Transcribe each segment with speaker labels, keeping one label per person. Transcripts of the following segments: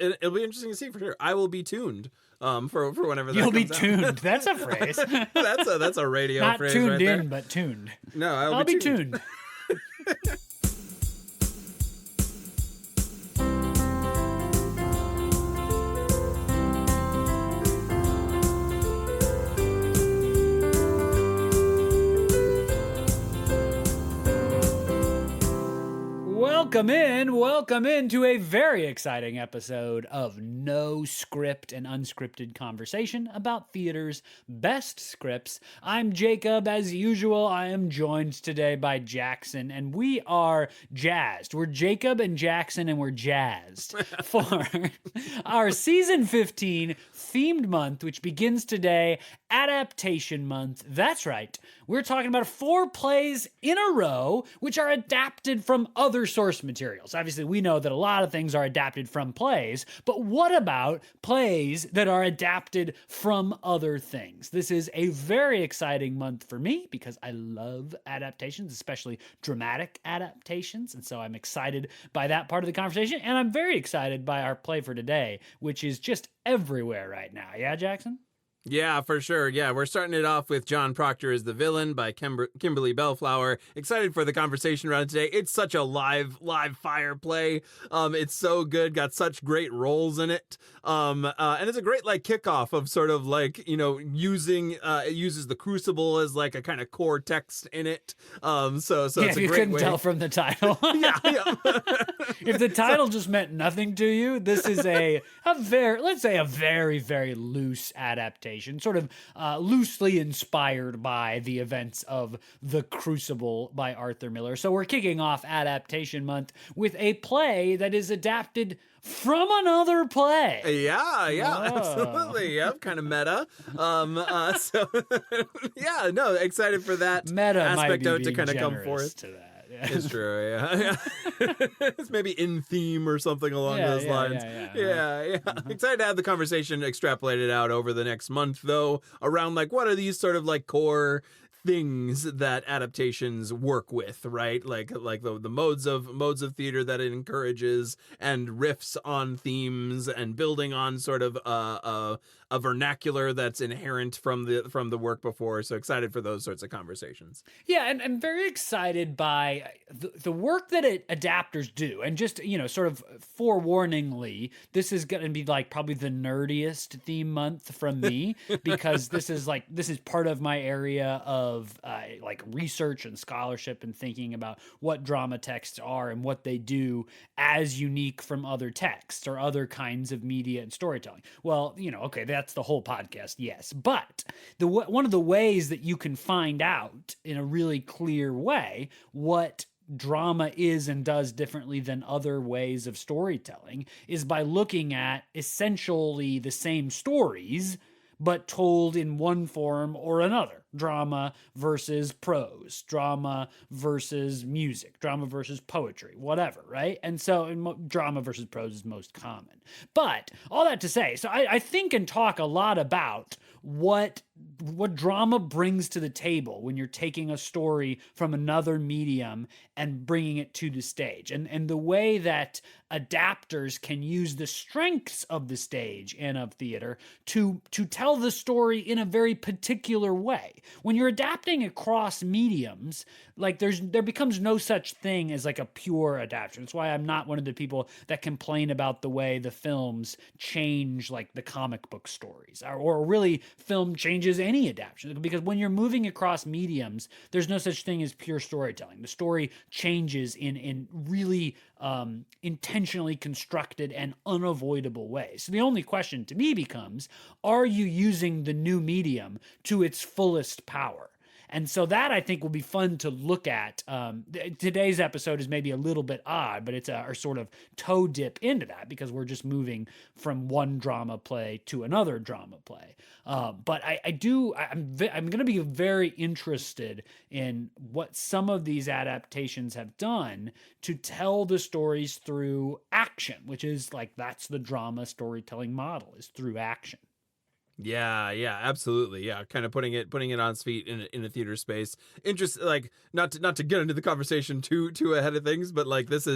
Speaker 1: it'll be interesting to see for sure. I will be tuned for whenever that
Speaker 2: You'll be
Speaker 1: comes
Speaker 2: tuned.
Speaker 1: out.
Speaker 2: That's a phrase.
Speaker 1: That's a radio
Speaker 2: Not
Speaker 1: phrase
Speaker 2: tuned
Speaker 1: right
Speaker 2: in,
Speaker 1: there.
Speaker 2: but tuned.
Speaker 1: No,
Speaker 2: I'll be tuned. Welcome in to a very exciting episode of No Script, an unscripted conversation about theater's best scripts. I'm Jacob. As usual, I am joined today by Jackson, and we are jazzed. We're Jacob and Jackson, and we're jazzed for our season 15 themed month, which begins today, Adaptation Month. That's right. We're talking about 4 plays in a row, which are adapted from other source materials. Obviously, we know that a lot of things are adapted from plays, but what about plays that are adapted from other things? This is a very exciting month for me because I love adaptations, especially dramatic adaptations, and so I'm excited by that part of the conversation, and I'm very excited by our play for today, which is just everywhere right now. Yeah, Jackson?
Speaker 1: Yeah, for sure. Yeah, we're starting it off with John Proctor as the villain by Kimberly Belflower. Excited for the conversation around today. It's such a live fire play. It's so good. Got such great roles in it. And it's a great like kickoff of sort of like, you know, using it uses the Crucible as like a kind of core text in it. So
Speaker 2: Yeah,
Speaker 1: it's a
Speaker 2: if you
Speaker 1: great
Speaker 2: couldn't
Speaker 1: way.
Speaker 2: tell from the title.
Speaker 1: Yeah.
Speaker 2: If the title just meant nothing to you, this is a very, very loose adaptation, sort of loosely inspired by the events of The Crucible by Arthur Miller. So we're kicking off Adaptation Month with a play that is adapted from another play.
Speaker 1: Yeah,
Speaker 2: Whoa.
Speaker 1: absolutely. Yep, kind of meta. So yeah, no, excited for that
Speaker 2: Meta might
Speaker 1: aspect
Speaker 2: be
Speaker 1: of it to
Speaker 2: being
Speaker 1: kind of come
Speaker 2: generous
Speaker 1: forth.
Speaker 2: to that. Yeah.
Speaker 1: It's true, yeah. It's maybe in theme or something along those lines. Yeah. Excited to have the conversation extrapolated out over the next month, though, around like what are these sort of like core things that adaptations work with, right? Like the modes of theater that it encourages, and riffs on themes, and building on sort of a vernacular that's inherent from the work before. So excited for those sorts of conversations.
Speaker 2: Yeah, and I'm very excited by the work that adapters do. And just, you know, sort of forewarningly, this is going to be like probably the nerdiest theme month from me because this is part of my area of like research and scholarship and thinking about what drama texts are and what they do as unique from other texts or other kinds of media and storytelling. Well, you know, okay, that's the whole podcast, yes. But one of the ways that you can find out in a really clear way what drama is and does differently than other ways of storytelling is by looking at essentially the same stories but told in one form or another. Drama versus prose, drama versus music, drama versus poetry, whatever, right? And so drama versus prose is most common. But all that to say, so I think and talk a lot about what drama brings to the table when you're taking a story from another medium and bringing it to the stage, and the way that adapters can use the strengths of the stage and of theater to tell the story in a very particular way. When you're adapting across mediums, like there becomes no such thing as like a pure adaptation. That's why I'm not one of the people that complain about the way the films change like the comic book stories, or really film changes any adaptation, because when you're moving across mediums, there's no such thing as pure storytelling. The story changes in really intentionally constructed and unavoidable ways. So the only question to me becomes, are you using the new medium to its fullest power? And so that, I think, will be fun to look at. Today's episode is maybe a little bit odd, but it's our sort of toe dip into that because we're just moving from one drama play to another drama play. But I'm going to be very interested in what some of these adaptations have done to tell the stories through action, which is like, that's the drama storytelling model, is through action.
Speaker 1: Yeah, absolutely. Yeah, kind of putting it on its feet in a theater space. Like not to get into the conversation too ahead of things, but like this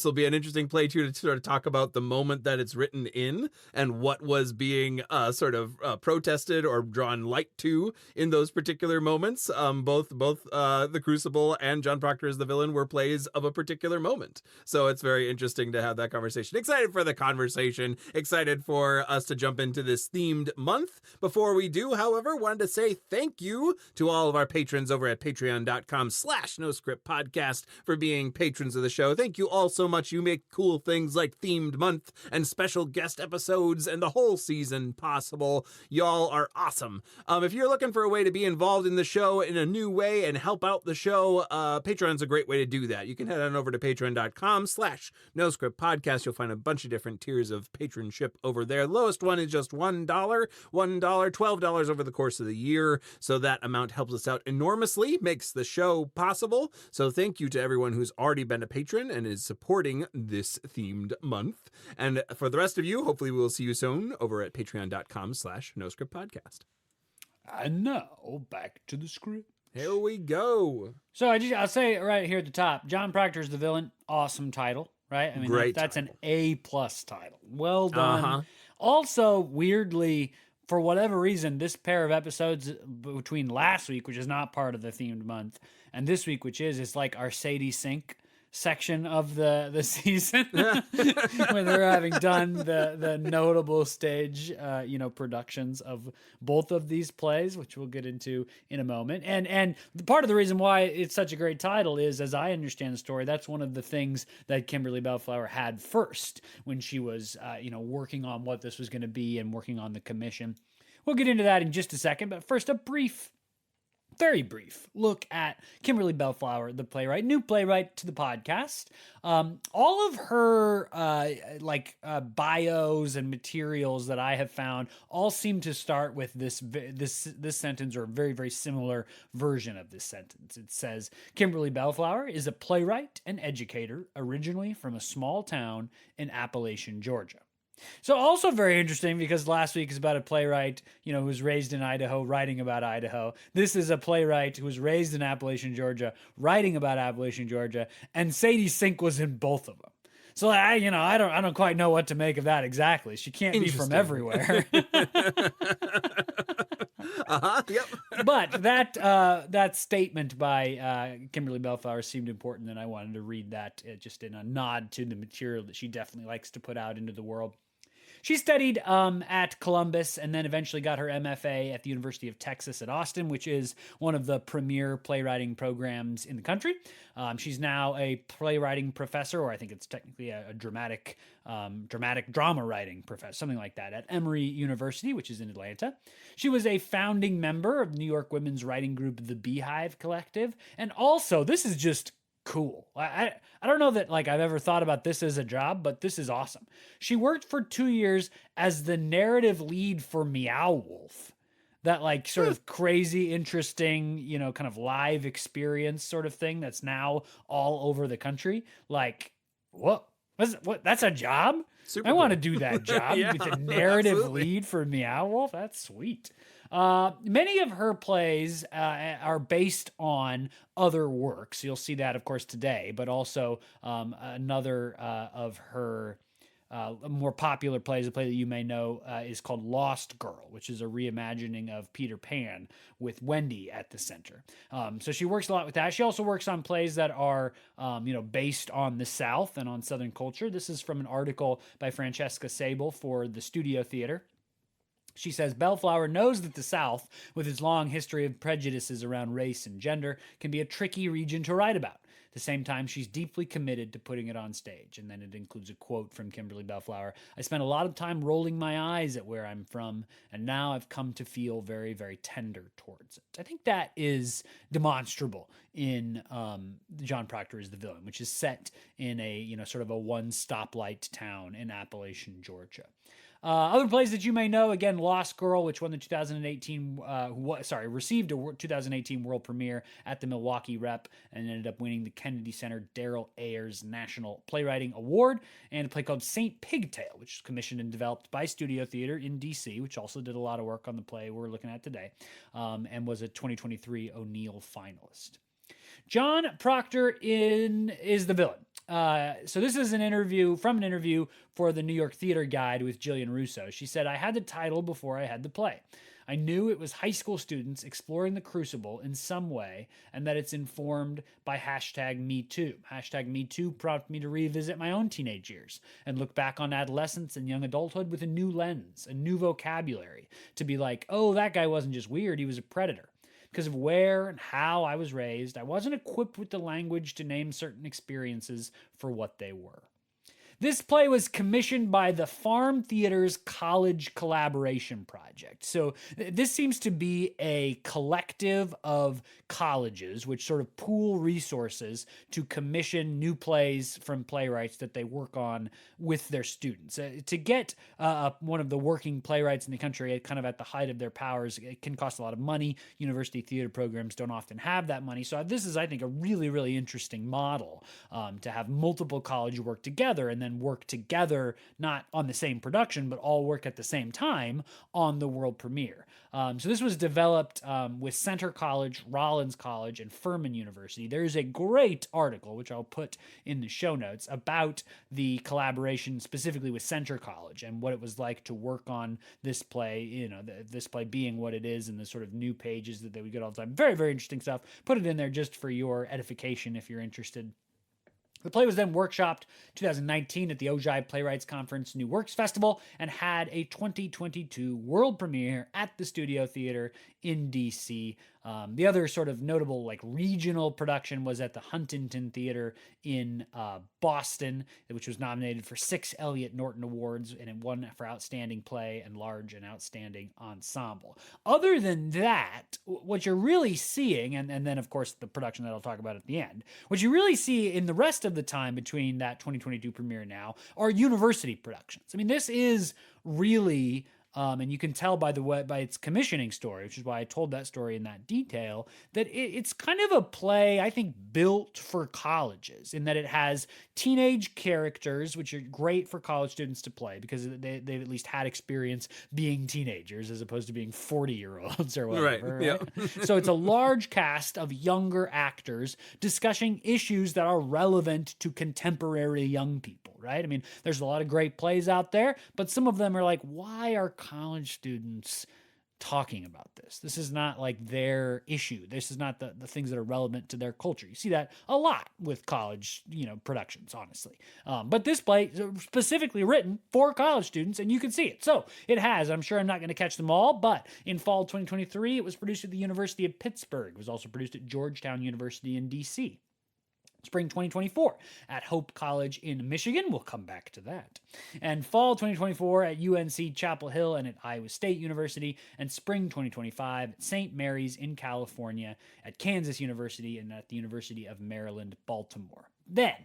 Speaker 1: will be an interesting play too to sort of talk about the moment that it's written in and what was being sort of protested or drawn light to in those particular moments. Both the Crucible and John Proctor as the villain were plays of a particular moment. So it's very interesting to have that conversation. Excited for the conversation. Excited for us to jump into this themed month. Before we do, however, wanted to say thank you to all of our patrons over at patreon.com/noscriptpodcast for being patrons of the show. Thank you all so much. You make cool things like themed month and special guest episodes and the whole season possible. Y'all are awesome. If you're looking for a way to be involved in the show in a new way and help out the show, Patreon's a great way to do that. You can head on over to patreon.com/noscriptpodcast. You'll find a bunch of different tiers of patronship over there. The lowest one is just $1, $12 over the course of the year. So that amount helps us out enormously, makes the show possible. So thank you to everyone who's already been a patron and is supporting this themed month. And for the rest of you, hopefully we'll see you soon over at patreon.com/noscriptpodcast.
Speaker 2: And now back to the script.
Speaker 1: Here we go.
Speaker 2: So I'll say right here at the top, John Proctor's the villain. Awesome title, right? I mean,
Speaker 1: Great
Speaker 2: that's
Speaker 1: title.
Speaker 2: an A+ title. Well done. Also, weirdly, for whatever reason, this pair of episodes between last week, which is not part of the themed month, and this week, which is like our Sadie Sink section of the season when they're having done the notable stage productions of both of these plays, which we'll get into in a moment. And part of the reason why it's such a great title is, as I understand the story, that's one of the things that Kimberly Belflower had first when she was working on what this was going to be and working on the commission. We'll get into that in just a second, but first very brief look at Kimberly Belflower, the playwright, new playwright to the podcast. All of her bios and materials that I have found all seem to start with this sentence, or a very, very similar version of this sentence. It says, Kimberly Belflower is a playwright and educator, originally from a small town in Appalachian, Georgia. So also very interesting, because last week is about a playwright, who was raised in Idaho, writing about Idaho. This is a playwright who was raised in Appalachian, Georgia, writing about Appalachian, Georgia, and Sadie Sink was in both of them. So I don't quite know what to make of that exactly. She can't be from everywhere.
Speaker 1: Yep.
Speaker 2: But that statement by Kimberly Belflower seemed important, and I wanted to read that just in a nod to the material that she definitely likes to put out into the world. She studied at Columbus and then eventually got her MFA at the University of Texas at Austin, which is one of the premier playwriting programs in the country. She's now a playwriting professor, or I think it's technically a dramatic drama writing professor, something like that, at Emory University, which is in Atlanta. She was a founding member of New York women's writing group, the Beehive Collective. And also, this is just cool. I don't know that I've ever thought about this as a job, but this is awesome. She worked for 2 years as the narrative lead for Meow Wolf. That sort of crazy, interesting, kind of live experience sort of thing that's now all over the country. What? That's a job? I want to do that job.
Speaker 1: Yeah,
Speaker 2: the narrative
Speaker 1: absolutely.
Speaker 2: lead for Meow Wolf. That's sweet. Many of her plays are based on other works. You'll see that, of course, today, but also another of her more popular plays, a play that you may know, is called Lost Girl, which is a reimagining of Peter Pan with Wendy at the center. So she works a lot with that. She also works on plays that are, based on the South and on Southern culture. This is from an article by Francesca Sable for the Studio Theater. She says, Belflower knows that the South, with its long history of prejudices around race and gender, can be a tricky region to write about. At the same time, she's deeply committed to putting it on stage. And then it includes a quote from Kimberly Belflower. I spent a lot of time rolling my eyes at where I'm from, and now I've come to feel very, very tender towards it. I think that is demonstrable in John Proctor is the Villain, which is set in a, sort of a one stoplight town in Appalachian, Georgia. Other plays that you may know, again, Lost Girl, which won the 2018, received a 2018 world premiere at the Milwaukee Rep and ended up winning the Kennedy Center Darrell Ayers National Playwriting Award, and a play called Saint Pigtail, which was commissioned and developed by Studio Theater in D.C., which also did a lot of work on the play we're looking at today, and was a 2023 O'Neill finalist. John Proctor is the villain. So this is an interview for the New York Theater Guide with Jillian Russo. She said, "I had the title before I had the play. I knew it was high school students exploring the Crucible in some way, and that it's informed by #MeToo. #MeToo prompted me to revisit my own teenage years and look back on adolescence and young adulthood with a new lens, a new vocabulary, to be like, oh, that guy wasn't just weird, he was a predator. Because of where and how I was raised, I wasn't equipped with the language to name certain experiences for what they were." This play was commissioned by the Farm Theater's College Collaboration Project. So this seems to be a collective of colleges which sort of pool resources to commission new plays from playwrights that they work on with their students. To get one of the working playwrights in the country kind of at the height of their powers, it can cost a lot of money. University theater programs don't often have that money. So this is, I think, a really, really interesting model to have multiple colleges work together and then work together, not on the same production, but all work at the same time on the world premiere. So this was developed with Centre College, Rollins College, and Furman University. There's a great article, which I'll put in the show notes, about the collaboration specifically with Centre College and what it was like to work on this play, this play being what it is and the sort of new pages that they would get all the time. Very, very interesting stuff. Put it in there just for your edification if you're interested. The play was then workshopped 2019 at the Ojai Playwrights Conference New Works Festival and had a 2022 world premiere at the Studio Theater in D.C. The other sort of notable regional production was at the Huntington Theater in Boston, which was nominated for 6 Elliott Norton Awards, and it won for Outstanding Play and Large and Outstanding Ensemble. Other than that, what you're really seeing, and then of course the production that I'll talk about at the end, what you really see in the rest of the time between that 2022 premiere now are university productions. I mean, this is really... and you can tell by its commissioning story, which is why I told that story in that detail, that it's kind of a play, I think, built for colleges in that it has teenage characters, which are great for college students to play because they've at least had experience being teenagers as opposed to being 40-year-olds or whatever. Right? Yeah. So it's a large cast of younger actors discussing issues that are relevant to contemporary young people, right? I mean, there's a lot of great plays out there, but some of them are like, why are college students talking about this? This is not their issue. This is not the things that are relevant to their culture. You see that a lot with college, productions, honestly. But this play is specifically written for college students, and you can see it. So it has, I'm sure I'm not going to catch them all, but in fall 2023, it was produced at the University of Pittsburgh. It was also produced at Georgetown University in D.C. Spring 2024 at Hope College in Michigan. We'll come back to that. And fall 2024 at UNC Chapel Hill and at Iowa State University. And spring 2025 at St. Mary's in California, at Kansas University, and at the University of Maryland, Baltimore. Then,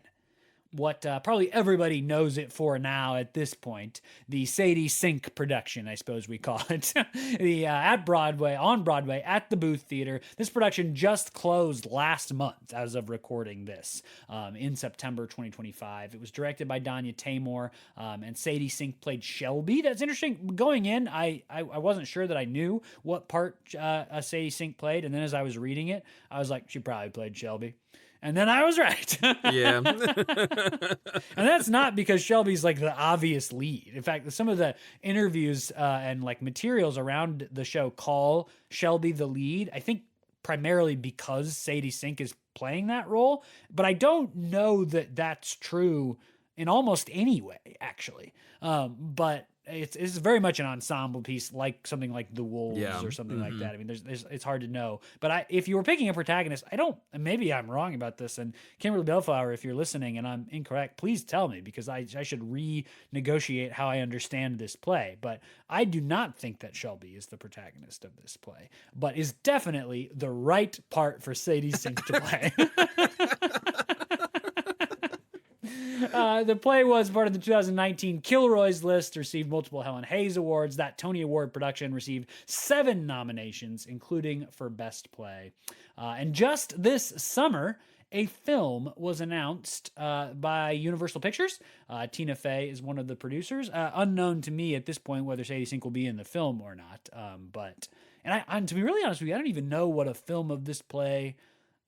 Speaker 2: what probably everybody knows it for now at this point, the Sadie Sink production, I suppose we call it, on Broadway, at the Booth Theater. This production just closed last month as of recording this in September 2025. It was directed by Danya Tamor, and Sadie Sink played Shelby. That's interesting. Going in, I wasn't sure that I knew what part Sadie Sink played, and then as I was reading it, I was like, she probably played Shelby. And then I was right.
Speaker 1: Yeah.
Speaker 2: And that's not because Shelby's the obvious lead. In fact, some of the interviews and materials around the show call Shelby the lead, I think primarily because Sadie Sink is playing that role. But I don't know that that's true in almost any way, actually. But it's very much an ensemble piece, like something like The Wolves or something like that. I mean, it's hard to know. But if you were picking a protagonist, maybe I'm wrong about this. And Kimberly Belflower, if you're listening and I'm incorrect, please tell me, because I should renegotiate how I understand this play. But I do not think that Shelby is the protagonist of this play, but is definitely the right part for Sadie Sink to play. The play was part of the 2019 Kilroy's list, received multiple Helen Hayes Awards. That Tony Award production received 7 nominations, including for Best Play. And just this summer, a film was announced by Universal Pictures. Tina Fey is one of the producers. Unknown to me at this point whether Sadie Sink will be in the film or not. And to be really honest with you, I don't even know what a film of this play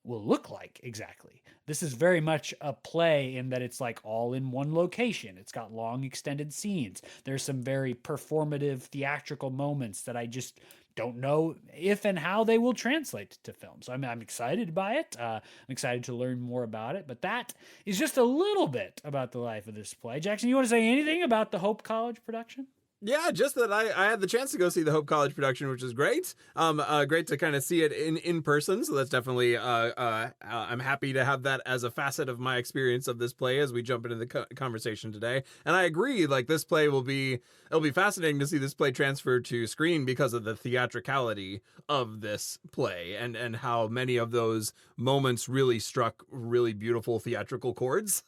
Speaker 2: will look like exactly. This is very much a play in that it's like all in one location. It's got long extended scenes. There's some very performative theatrical moments that I just don't know if and how they will translate to film. So I'm excited by it. I'm excited to learn more about it. But that is just a little bit about the life of this play. Jackson, you want to say anything about the Hope College production?
Speaker 1: Yeah, just that I had the chance to go see the Hope College production, which is great. Great to kind of see it in person. So that's definitely I'm happy to have that as a facet of my experience of this play as we jump into the conversation today. And I agree, like this play it'll be fascinating to see this play transferred to screen because of the theatricality of this play and how many of those moments really struck really beautiful theatrical chords.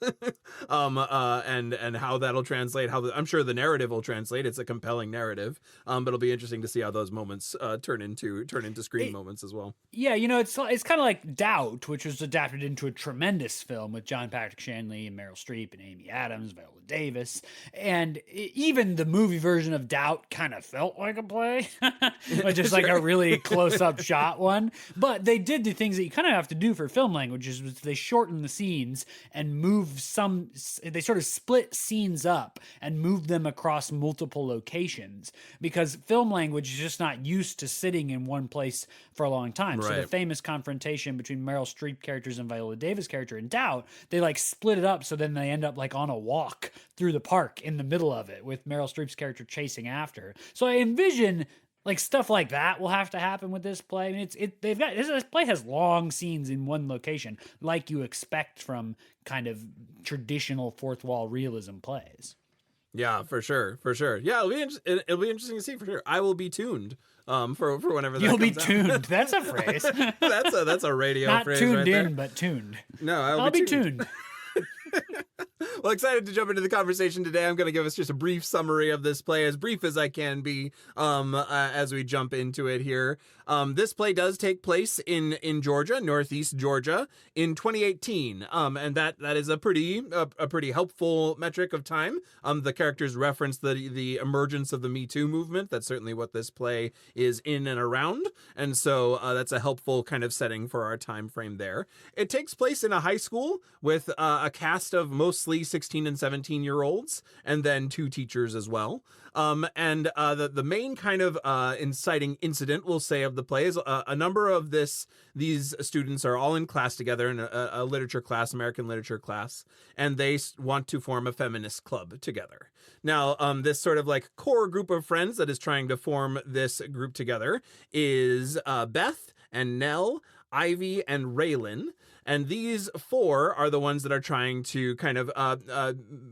Speaker 1: And how that'll translate, I'm sure the narrative will translate. It's a compelling narrative, but it'll be interesting to see how those moments turn into screen moments as well.
Speaker 2: Yeah, it's kind of like Doubt, which was adapted into a tremendous film with John Patrick Shanley and Meryl Streep and Amy Adams, Viola Davis, and even the movie version of Doubt kind of felt like a play, but just like a really close-up shot one. But they did the things that you kind of have to do for film languages, was they shorten the scenes and they sort of split scenes up and move them across multiple locations, because film language is just not used to sitting in one place for a long time. Right. So the famous confrontation between Meryl Streep characters and Viola Davis character in Doubt, they like split it up so then they end up like on a walk through the park in the middle of it with Meryl Streep's character chasing after. So I envision like stuff like that will have to happen with this play. I mean, this play has long scenes in one location, like you expect from kind of traditional fourth wall realism plays.
Speaker 1: Yeah, for sure. Yeah, it'll be interesting to see for sure. I will be tuned for whenever that
Speaker 2: You'll
Speaker 1: comes
Speaker 2: be tuned.
Speaker 1: out.
Speaker 2: That's a phrase.
Speaker 1: that's a radio
Speaker 2: Not
Speaker 1: phrase.
Speaker 2: Not tuned
Speaker 1: right
Speaker 2: in,
Speaker 1: there.
Speaker 2: but tuned.
Speaker 1: No,
Speaker 2: I'll be tuned.
Speaker 1: Well, excited to jump into the conversation today. I'm going to give us just a brief summary of this play, as brief as I can be, as we jump into it here. This play does take place in Georgia, Northeast Georgia, in 2018, and that is a pretty helpful metric of time. The characters reference the emergence of the Me Too movement. That's certainly what this play is in and around, and so that's a helpful kind of setting for our time frame there. It takes place in a high school with a cast of mostly 16 and 17-year-olds, and then 2 teachers as well. The main kind of inciting incident, we'll say, of the play is a number of these students are all in class together in a literature class, American literature class, and they want to form a feminist club together. Now, this sort of like core group of friends that is trying to form this group together is Beth and Nell, Ivy, and Raylan. And these 4 are the ones that are trying to kind of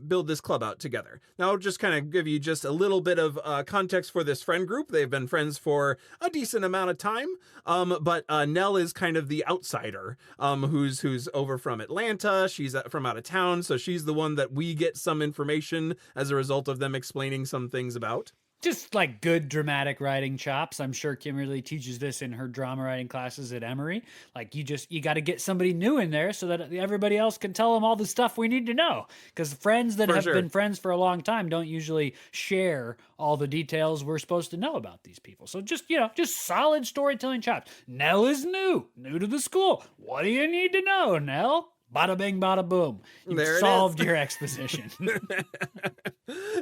Speaker 1: build this club out together. Now, I'll just kind of give you just a little bit of context for this friend group. They've been friends for a decent amount of time, but Nell is kind of the outsider who's over from Atlanta. She's from out of town, so she's the one that we get some information as a result of them explaining some things about.
Speaker 2: Just like good dramatic writing chops. I'm sure Kimberly teaches this in her drama writing classes at Emory. Like you got to get somebody new in there so that everybody else can tell them all the stuff we need to know. Because friends that have been friends for a long time don't usually share all the details we're supposed to know about these people. So just solid storytelling chops. Nell is new to the school. What do you need to know, Nell? Bada bing, bada boom. You've solved your exposition.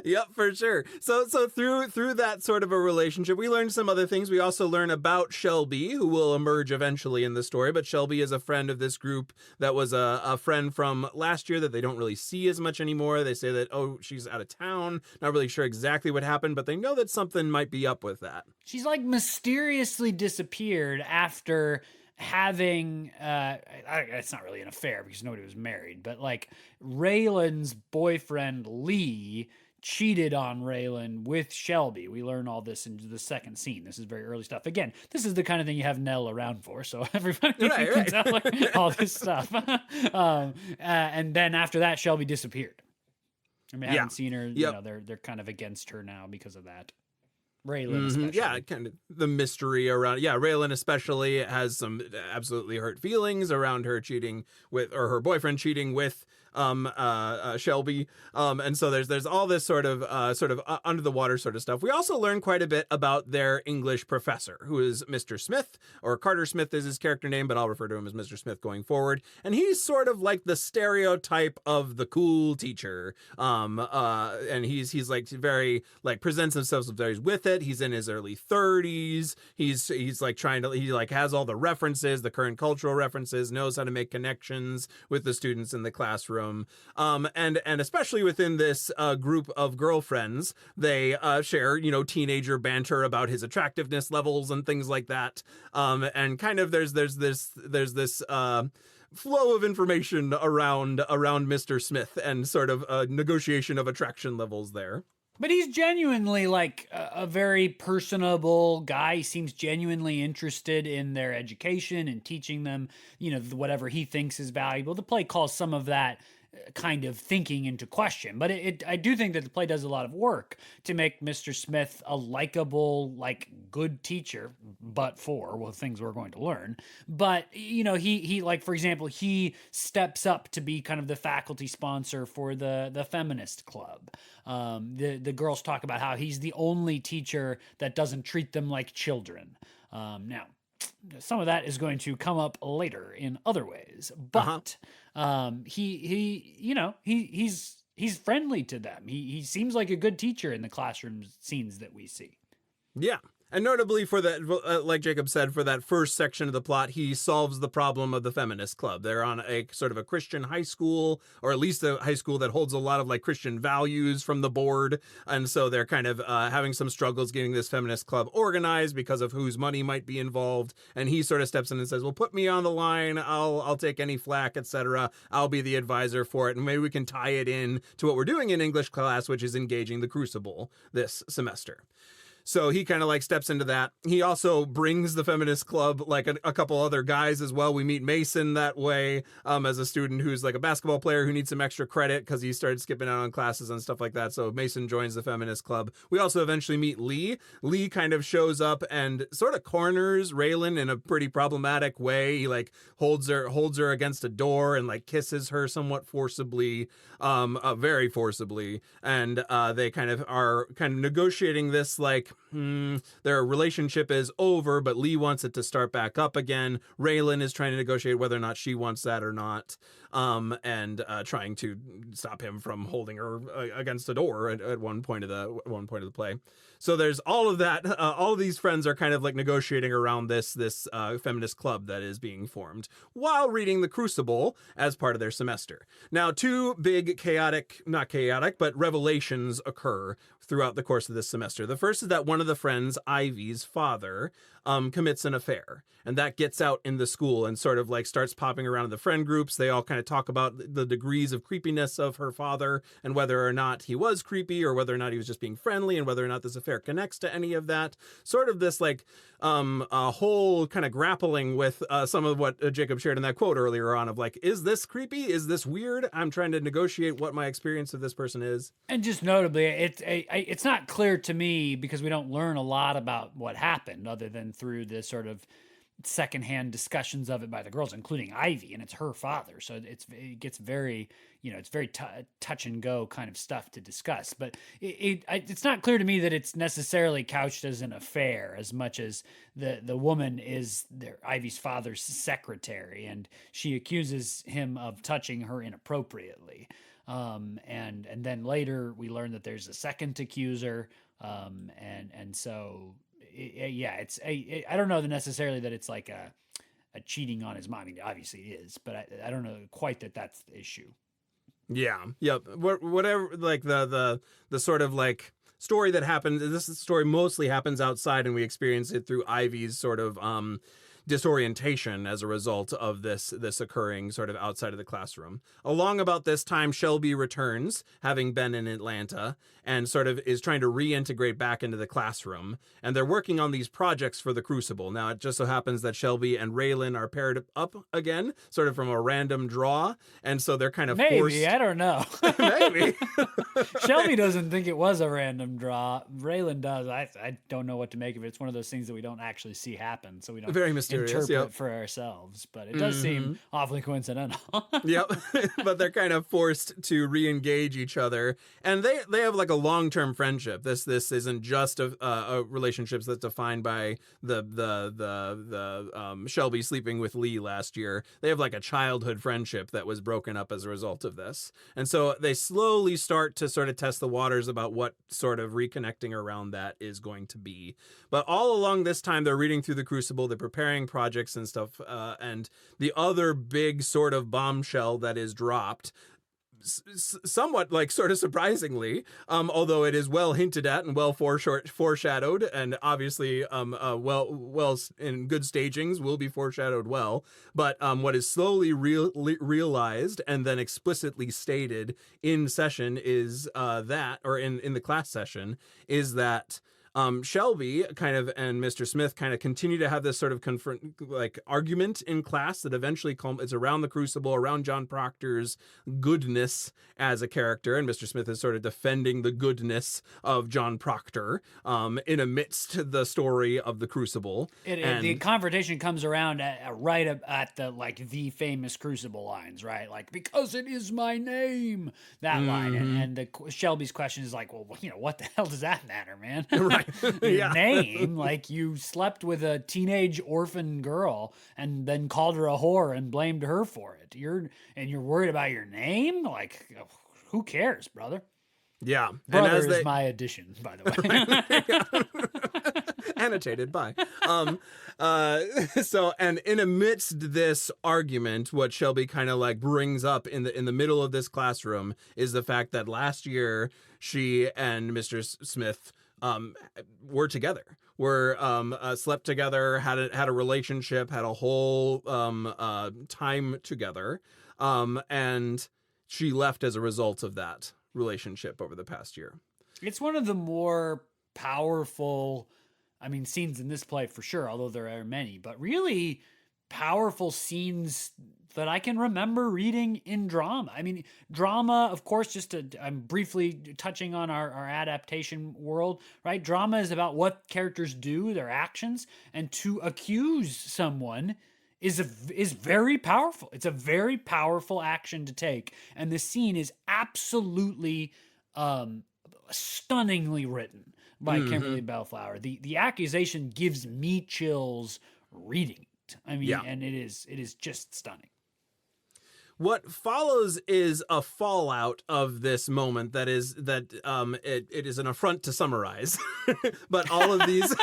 Speaker 1: Yep, for sure. So through that sort of a relationship, we learn some other things. We also learn about Shelby, who will emerge eventually in the story. But Shelby is a friend of this group that was a friend from last year that they don't really see as much anymore. They say that, she's out of town. Not really sure exactly what happened, but they know that something might be up with that.
Speaker 2: She's like mysteriously disappeared after having it's not really an affair because nobody was married, but like Raylan's boyfriend Lee cheated on Raylan with Shelby. We learn all this in the second scene. This is very early stuff. Again, this is the kind of thing you have Nell around for, so everybody can tell her all this stuff. And then after that, Shelby disappeared. I mean, I haven't seen her. You know, they're kind of against her now because of that. Raylan especially.
Speaker 1: Yeah, kind of the mystery around. Yeah, Raylan especially has some absolutely hurt feelings around her cheating with, or her boyfriend cheating with Shelby. And so there's all this sort of under the water sort of stuff. We also learn quite a bit about their English professor, who is Mr. Smith, or Carter Smith is his character name, but I'll refer to him as Mr. Smith going forward. And he's sort of like the stereotype of the cool teacher. And he's like very like presents himself as very with it. He's in his early 30s. He's like he like has all the references, the current cultural references, knows how to make connections with the students in the classroom. And especially within this group of girlfriends, they share, you know, teenager banter about his attractiveness levels and things like that. And kind of there's this flow of information around Mr. Smith and sort of a negotiation of attraction levels there.
Speaker 2: But he's genuinely like a very personable guy. He seems genuinely interested in their education and teaching them, you know, whatever he thinks is valuable. The play calls some of that kind of thinking into question, but I do think that the play does a lot of work to make Mr. Smith a likable, like good teacher, but for things we're going to learn. But you know, he like, for example, he steps up to be kind of the faculty sponsor for the feminist club. The girls talk about how he's the only teacher that doesn't treat them like children. Now, some of that is going to come up later in other ways, but he's friendly to them. He seems like a good teacher in the classroom scenes that we see.
Speaker 1: Yeah. And notably for that, like Jacob said, for that first section of the plot, he solves the problem of the feminist club. They're on a sort of a Christian high school, or at least a high school that holds a lot of like Christian values from the board. And so they're kind of having some struggles getting this feminist club organized because of whose money might be involved. And he sort of steps in and says, well, put me on the line. I'll take any flack, etc. I'll be the advisor for it. And maybe we can tie it in to what we're doing in English class, which is engaging the Crucible this semester. So he kind of like steps into that. He also brings the feminist club like a couple other guys as well. We meet Mason that way as a student who's like a basketball player who needs some extra credit because he started skipping out on classes and stuff like that. So Mason joins the feminist club. We also eventually meet Lee. Lee kind of shows up and sort of corners Raylan in a pretty problematic way. He like holds her against a door and like kisses her somewhat forcibly, very forcibly. And they kind of negotiating this like, their relationship is over, but Lee wants it to start back up again. Raylan is trying to negotiate whether or not she wants that or not, and trying to stop him from holding her against a door at one point of the play. So there's all of that. All of these friends are kind of like negotiating around this feminist club that is being formed while reading The Crucible as part of their semester. Now, two big not chaotic, but revelations occur throughout the course of this semester. The first is that one of the friends, Ivy's father, commits an affair, and that gets out in the school and sort of like starts popping around in the friend groups. They all kind of talk about the degrees of creepiness of her father and whether or not he was creepy or whether or not he was just being friendly and whether or not this affair connects to any of that. Sort of this like a whole kind of grappling with some of what Jacob shared in that quote earlier on of like, is this creepy? Is this weird? I'm trying to negotiate what my experience of this person is.
Speaker 2: And just notably, it's not clear to me because we don't learn a lot about what happened other than through the sort of secondhand discussions of it by the girls, including Ivy, and it's her father. So it gets very, it's very touch and go kind of stuff to discuss. But it's not clear to me that it's necessarily couched as an affair as much as the woman is Ivy's father's secretary, and she accuses him of touching her inappropriately. And then later we learn that there's a second accuser. And so I don't know necessarily that it's like a cheating on his mom. I mean, obviously it is, but I don't know quite that that's the issue.
Speaker 1: Yeah. Yep. Whatever, like the sort of like story that happens, this story mostly happens outside and we experience it through Ivy's sort of, disorientation as a result of this occurring sort of outside of the classroom. Along about this time, Shelby returns, having been in Atlanta, and sort of is trying to reintegrate back into the classroom. And they're working on these projects for the Crucible. Now, it just so happens that Shelby and Raylan are paired up again, sort of from a random draw. And so they're kind of forced.
Speaker 2: Maybe, I don't know.
Speaker 1: Maybe.
Speaker 2: Shelby doesn't think it was a random draw. Raylan does. I don't know what to make of it. It's one of those things that we don't actually see happen, so we don't
Speaker 1: very mysterious,
Speaker 2: interpret for ourselves. But it does seem awfully coincidental.
Speaker 1: Yep. But they're kind of forced to re-engage each other, and they have like a long-term friendship. This isn't just a relationships that's defined by the Shelby sleeping with Lee last year. They have like a childhood friendship that was broken up as a result of this, and so they slowly start to sort of test the waters about what sort of reconnecting around that is going to be. But all along this time, they're reading through the Crucible, they're preparing projects and stuff, and the other big sort of bombshell that is dropped, somewhat like sort of surprisingly, although it is well hinted at and well foreshadowed, and obviously well in good stagings will be foreshadowed well, but what is slowly realized and then explicitly stated in session is that, or in the class session, is that Shelby kind of and Mr. Smith kind of continue to have this sort of argument in class that eventually it's around the Crucible, around John Proctor's goodness as a character, and Mr. Smith is sort of defending the goodness of John Proctor in amidst the story of the Crucible.
Speaker 2: The confrontation comes around right at the famous Crucible lines, right? Like, because it is my name, that line, and Shelby's question is like, well, what the hell does that matter, man?
Speaker 1: Right.
Speaker 2: Your name, like you slept with a teenage orphan girl and then called her a whore and blamed her for it. You're worried about your name? Like, who cares, brother?
Speaker 1: Yeah.
Speaker 2: Brother is my addition, by the
Speaker 1: way. Annotated by. So, and in amidst this argument, what Shelby kind of like brings up in the middle of this classroom is the fact that last year she and Mr. Smith were together, slept together, had a relationship, had a whole time together, and she left as a result of that relationship over the past year.
Speaker 2: It's one of the more powerful, scenes in this play for sure, although there are many, but really powerful scenes that I can remember reading in drama. Drama, of course, I'm briefly touching on our adaptation world, right? Drama is about what characters do, their actions, and to accuse someone is very powerful. It's a very powerful action to take, and the scene is absolutely stunningly written by Kimberly Belflower. The accusation gives me chills reading it. And it is just stunning.
Speaker 1: What follows is a fallout of this moment it is an affront to summarize. But all of these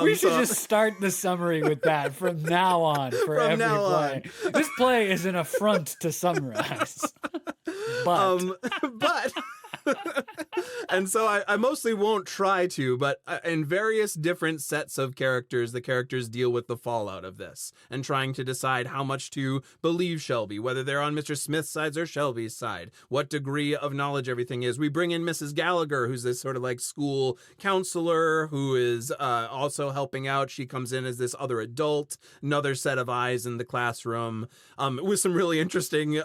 Speaker 2: we should just start the summary with that from now on for every play. This play is an affront to summarize.
Speaker 1: But and so I mostly won't try to, but in various different sets of characters, the characters deal with the fallout of this and trying to decide how much to believe Shelby, whether they're on Mr. Smith's side or Shelby's side, what degree of knowledge everything is. We bring in Mrs. Gallagher, who's this sort of like school counselor who is also helping out. She comes in as this other adult, another set of eyes in the classroom, with some really interesting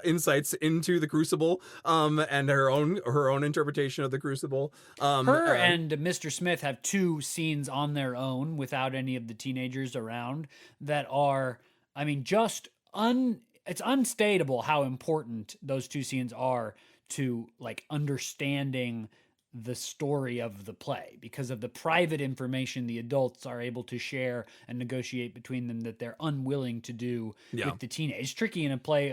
Speaker 1: insights into the Crucible and her own interpretation of the Crucible.
Speaker 2: Her and Mr. Smith have two scenes on their own without any of the teenagers around that are, it's unstatable how important those two scenes are to like understanding the story of the play, because of the private information the adults are able to share and negotiate between them that they're unwilling to do with the teenage. It's tricky in a play,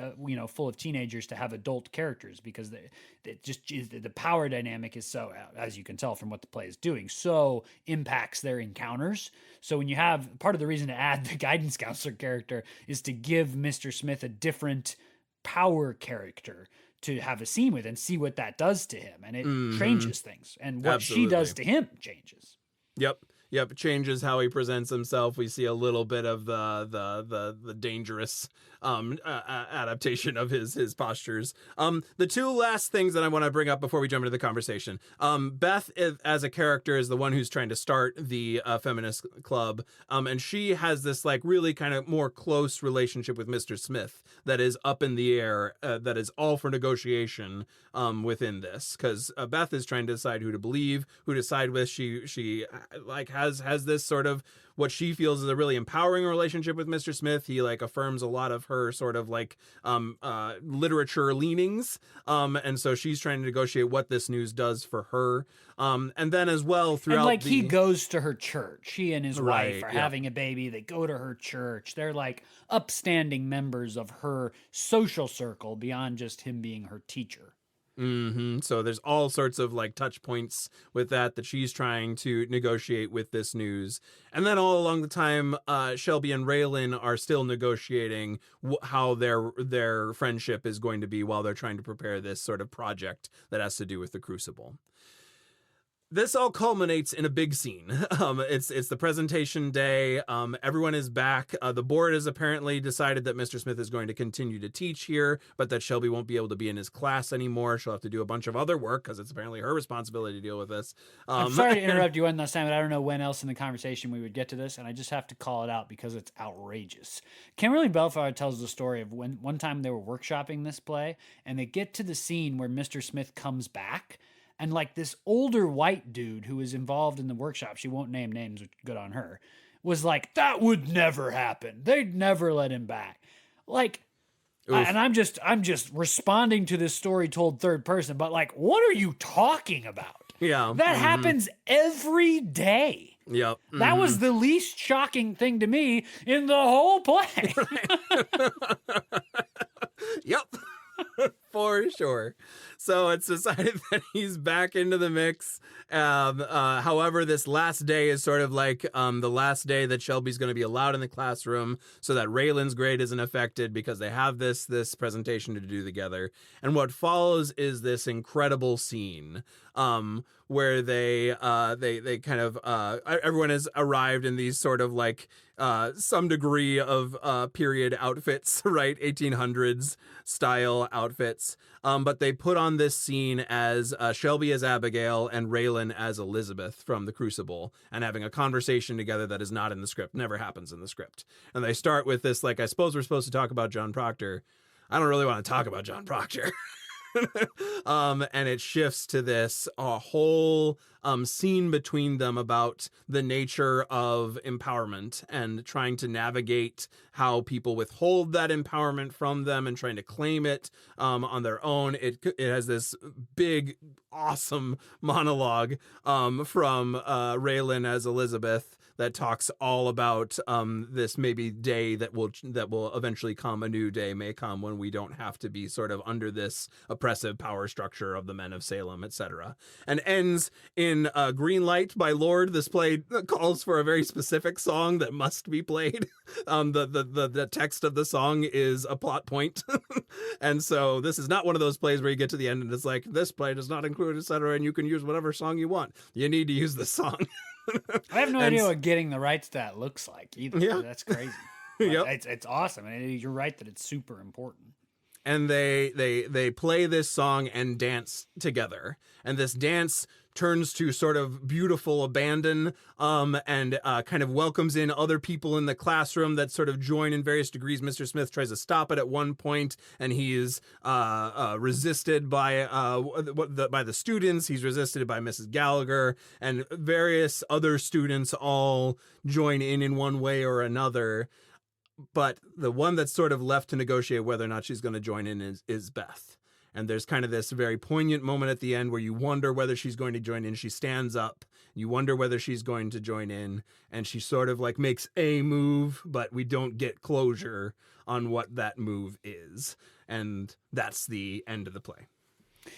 Speaker 2: full of teenagers to have adult characters because the power dynamic is so, as you can tell from what the play is doing, so impacts their encounters. So when you have, part of the reason to add the guidance counselor character is to give Mr. Smith a different power character to have a scene with and see what that does to him. And it changes things. And what she does to him changes.
Speaker 1: Yep. Yep, changes how he presents himself. We see a little bit of the dangerous adaptation of his postures. The two last things that I want to bring up before we jump into the conversation. Beth, as a character, is the one who's trying to start the feminist club, and she has this like really kind of more close relationship with Mr. Smith that is up in the air, that is all for negotiation within this, because Beth is trying to decide who to believe, who to side with. She like has this sort of what she feels is a really empowering relationship with Mr. Smith. He like affirms a lot of her sort of like literature leanings, and so she's trying to negotiate what this news does for her. And then as well throughout,
Speaker 2: and like he goes to her church. He and his wife are
Speaker 1: yeah.
Speaker 2: having a baby. They go to her church. They're like upstanding members of her social circle beyond just him being her teacher.
Speaker 1: So there's all sorts of like touch points with that she's trying to negotiate with this news. And then all along the time, Shelby and Raylan are still negotiating how their friendship is going to be while they're trying to prepare this sort of project that has to do with the Crucible. This all culminates in a big scene. It's the presentation day. Everyone is back. The board has apparently decided that Mr. Smith is going to continue to teach here, but that Shelby won't be able to be in his class anymore. She'll have to do a bunch of other work because it's apparently her responsibility to deal with this.
Speaker 2: I'm sorry to interrupt you one last time, but I don't know when else in the conversation we would get to this, and I just have to call it out because it's outrageous. Kimberly Belflower tells the story of when one time they were workshopping this play, and they get to the scene where Mr. Smith comes back. And like this older white dude who was involved in the workshop, she won't name names, which is good on her, was like, that would never happen. They'd never let him back. Like, and I'm just responding to this story told third person, but like, what are you talking about?
Speaker 1: Yeah.
Speaker 2: That happens every day.
Speaker 1: Yep.
Speaker 2: That was the least shocking thing to me in the whole play.
Speaker 1: Yep. For sure. So it's decided that he's back into the mix. However, this last day is sort of like the last day that Shelby's going to be allowed in the classroom so that Raylan's grade isn't affected because they have this presentation to do together. And what follows is this incredible scene where they kind of everyone has arrived in these sort of like some degree of period outfits, right? 1800s style outfits. But they put on this scene as Shelby as Abigail and Raylan as Elizabeth from the Crucible, and having a conversation together that is not in the script, never happens in the script. And they start with this, like, I suppose we're supposed to talk about John Proctor. I don't really want to talk about John Proctor. And it shifts to this whole scene between them about the nature of empowerment and trying to navigate how people withhold that empowerment from them and trying to claim it on their own. It has this big, awesome monologue from Raylan as Elizabeth that talks all about this maybe day that will eventually come. A new day may come when we don't have to be sort of under this oppressive power structure of the men of Salem, etc. And ends in Green Light by Lord. This play calls for a very specific song that must be played. The text of the song is a plot point. And so this is not one of those plays where you get to the end and it's like, this play does not include, etc., and you can use whatever song you want. You need to use the song.
Speaker 2: I have no idea what getting the rights to that looks like either. Yeah. That's crazy.
Speaker 1: Yep.
Speaker 2: It's awesome. And you're right that it's super important.
Speaker 1: And they play this song and dance together. And this dance turns to sort of beautiful abandon and kind of welcomes in other people in the classroom that sort of join in various degrees. Mr. Smith tries to stop it at one point, and he is resisted by the students. He's resisted by Mrs. Gallagher, and various other students all join in one way or another. But the one that's sort of left to negotiate whether or not she's going to join in is Beth. And there's kind of this very poignant moment at the end where you wonder whether she's going to join in. She stands up. You wonder whether she's going to join in. And she sort of like makes a move, but we don't get closure on what that move is. And that's the end of the play.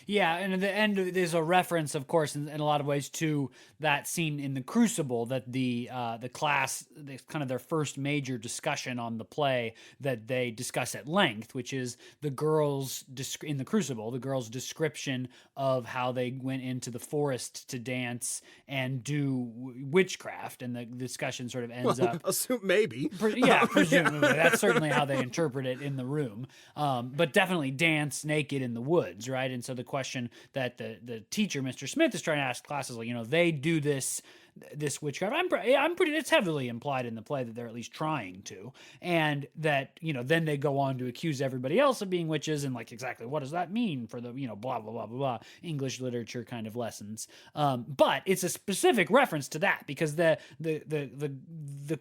Speaker 2: Yeah, and at the end, there's a reference, of course, in a lot of ways to that scene in the Crucible that the class, kind of their first major discussion on the play that they discuss at length, which is the girls in the Crucible, the girls' description of how they went into the forest to dance and do witchcraft, and the discussion sort of ends up.
Speaker 1: Assume maybe.
Speaker 2: Yeah, presumably. That's certainly how they interpret it in the room. But definitely dance naked in the woods, right? And so the question that the teacher, Mr. Smith, is trying to ask classes, like, they do this witchcraft. I'm pretty. It's heavily implied in the play that they're at least trying to, and that then they go on to accuse everybody else of being witches, and like exactly what does that mean for the blah blah blah blah blah English literature kind of lessons. But it's a specific reference to that because the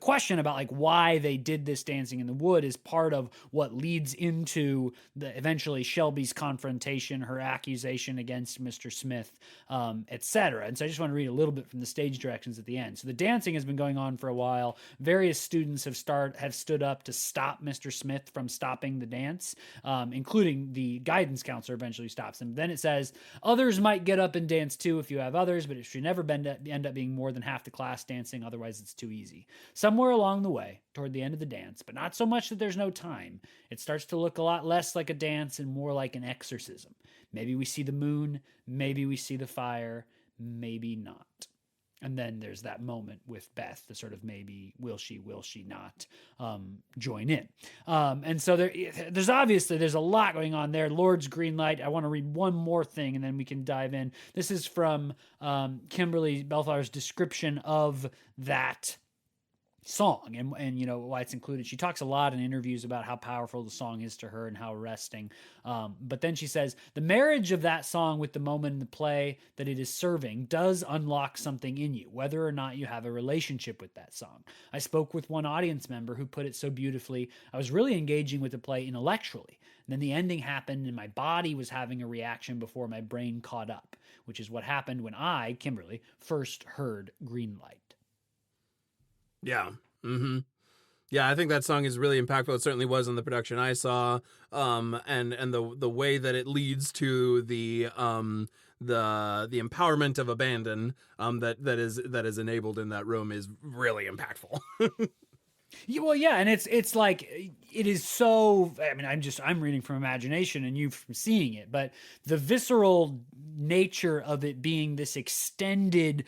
Speaker 2: question about like why they did this dancing in the wood is part of what leads into eventually Shelby's confrontation, her accusation against Mr. Smith, etc. And so I just want to read a little bit from the stage directions at the end. So the dancing has been going on for a while. Various students have stood up to stop Mr. Smith from stopping the dance, including the guidance counselor eventually stops him. Then it says, others might get up and dance too if you have others, but it should never end up being more than half the class dancing, otherwise it's too easy. Somewhere along the way, toward the end of the dance, but not so much that there's no time, it starts to look a lot less like a dance and more like an exorcism. Maybe we see the moon, maybe we see the fire, maybe not. And then there's that moment with Beth, the sort of maybe will she not join in. And so there's a lot going on there. Lord's green light. I want to read one more thing and then we can dive in. This is from Kimberly Belflower's description of that song and why it's included. She talks a lot in interviews about how powerful the song is to her and how arresting. But then she says, the marriage of that song with the moment in the play that it is serving does unlock something in you, whether or not you have a relationship with that song. I spoke with one audience member who put it so beautifully. I was really engaging with the play intellectually. And then the ending happened and my body was having a reaction before my brain caught up, which is what happened when I, Kimberly, first heard Green Light.
Speaker 1: Yeah. Mm-hmm. Yeah, I think that song is really impactful. It certainly was in the production I saw. And the way that it leads to the empowerment of abandon that is enabled in that room is really impactful.
Speaker 2: Well, yeah, and it's like it is so. I mean, I'm reading from imagination, and you from seeing it, but the visceral nature of it being this extended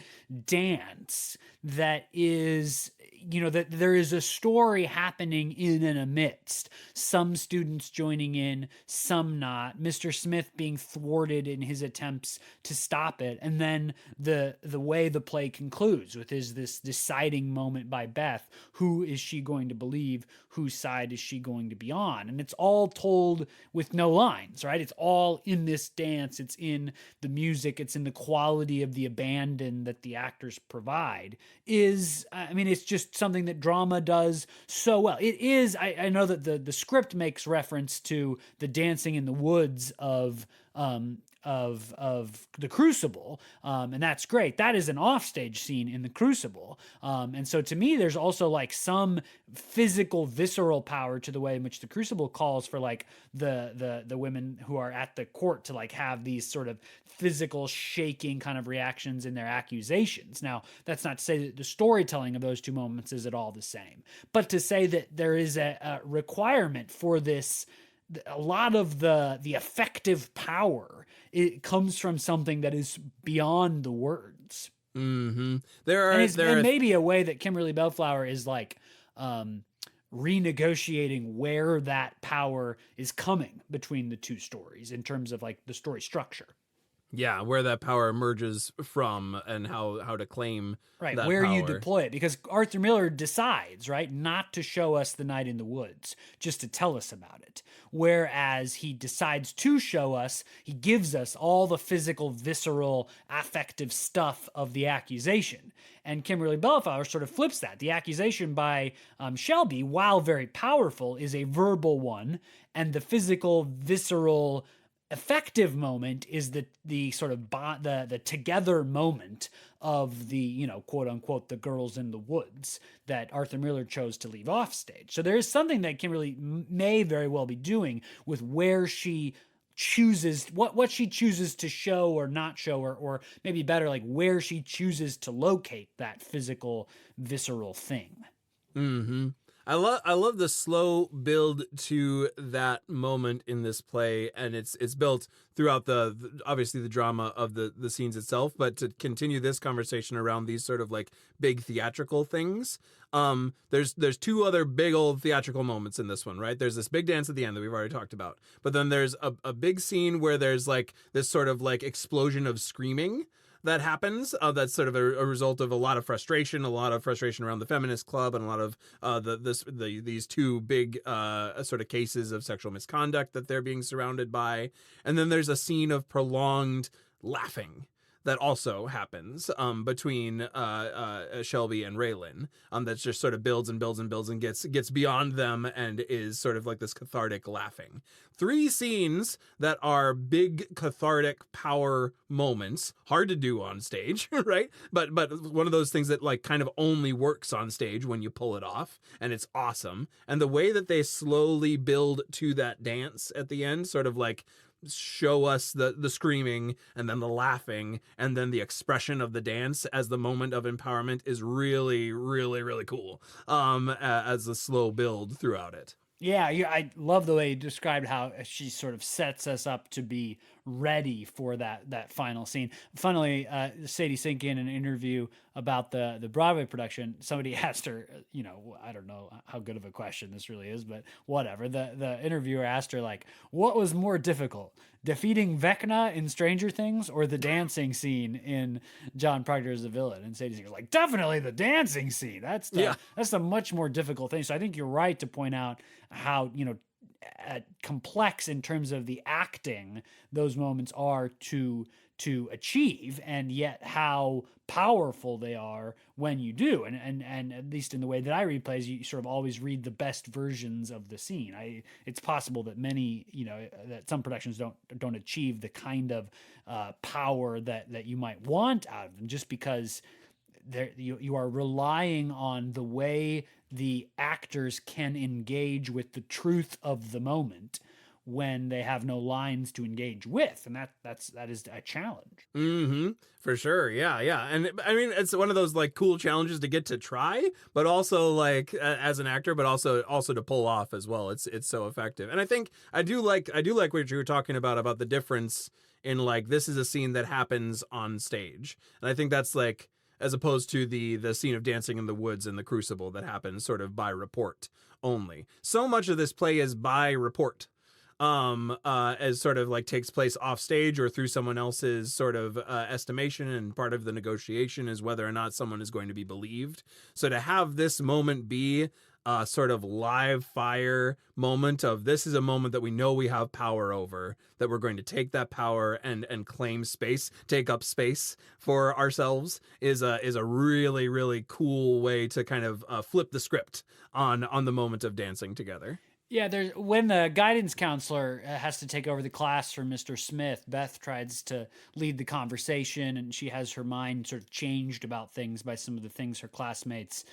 Speaker 2: dance that is, that there is a story happening in and amidst. Some students joining in, some not. Mr. Smith being thwarted in his attempts to stop it, and then the way the play concludes with this deciding moment by Beth. Who is she going to believe? Whose side is she going to be on? And it's all told with no lines, right? It's all in this dance. It's in the music. It's in the quality of the abandon that the actors provide. It's just something that drama does so well. It is, I know that the script makes reference to the dancing in the woods of the Crucible, and that's great. That is an offstage scene in the Crucible, and so to me, there's also like some physical, visceral power to the way in which the Crucible calls for like the women who are at the court to like have these sort of physical, shaking kind of reactions in their accusations. Now, that's not to say that the storytelling of those two moments is at all the same, but to say that there is a requirement for this. A lot of the effective power, it comes from something that is beyond the words.
Speaker 1: Mm-hmm.
Speaker 2: And maybe a way that Kimberly Belflower is like renegotiating where that power is coming between the two stories in terms of like the story structure.
Speaker 1: Yeah, where that power emerges from and how to claim that
Speaker 2: where
Speaker 1: power.
Speaker 2: You deploy it, because Arthur Miller decides, right, not to show us the night in the woods, just to tell us about it. Whereas he decides to show us, he gives us all the physical, visceral, affective stuff of the accusation. And Kimberly Belflower sort of flips that. The accusation by Shelby, while very powerful, is a verbal one, and the physical, visceral, effective moment is the sort of the together moment of the, quote unquote, the girls in the woods that Arthur Miller chose to leave off stage. So there is something that Kimberly may very well be doing with where she chooses, what she chooses to show or not show, or maybe better, like where she chooses to locate that physical, visceral thing.
Speaker 1: Mm-hmm. I love the slow build to that moment in this play, and it's built throughout obviously the drama of the scenes itself, but to continue this conversation around these sort of like big theatrical things. There's two other big old theatrical moments in this one, right? There's this big dance at the end that we've already talked about, but then there's a big scene where there's like this sort of like explosion of screaming that happens. That's sort of a result of a lot of frustration around the feminist club, and a lot of these two big sort of cases of sexual misconduct that they're being surrounded by. And then there's a scene of prolonged laughing that also happens between Shelby and Raylan, that just sort of builds and builds and builds and gets beyond them, and is sort of like this cathartic laughing. 3 scenes that are big cathartic power moments, hard to do on stage, right? But one of those things that like kind of only works on stage when you pull it off, and it's awesome. And the way that they slowly build to that dance at the end, sort of like show us the screaming and then the laughing and then the expression of the dance as the moment of empowerment, is really, really, really cool as a slow build throughout it.
Speaker 2: Yeah, I love the way you described how she sort of sets us up to be ready for that final scene. Funnily, Sadie Sink, in an interview about the Broadway production, somebody asked her, I don't know how good of a question this really is, but whatever. The interviewer asked her, like, what was more difficult, defeating Vecna in Stranger Things or the dancing scene in John Proctor as the villain? And Sadie Sink was like, definitely the dancing scene. That's the much more difficult thing. So I think you're right to point out how, complex in terms of the acting those moments are to achieve, and yet how powerful they are when you do. And at least in the way that I read plays, you sort of always read the best versions of the scene. It's possible that many, that some productions don't achieve the kind of power that you might want out of them, just because you are relying on the way the actors can engage with the truth of the moment when they have no lines to engage with, and that is a challenge.
Speaker 1: Mm-hmm. For sure. Yeah. And I mean, it's one of those like cool challenges to get to try, but also like as an actor, but also to pull off as well. It's so effective. And I think I do like what you were talking about the difference in like, this is a scene that happens on stage, and I think that's like, as opposed to the scene of dancing in the woods in the Crucible that happens sort of by report only. So much of this play is by report, as sort of like takes place off stage or through someone else's sort of estimation, and part of the negotiation is whether or not someone is going to be believed. So to have this moment be a sort of live fire moment of, this is a moment that we know we have power over, that we're going to take that power and claim space, take up space for ourselves, is a really, really cool way to kind of flip the script on the moment of dancing together.
Speaker 2: Yeah, when the guidance counselor has to take over the class from Mr. Smith, Beth tries to lead the conversation, and she has her mind sort of changed about things by some of the things her classmates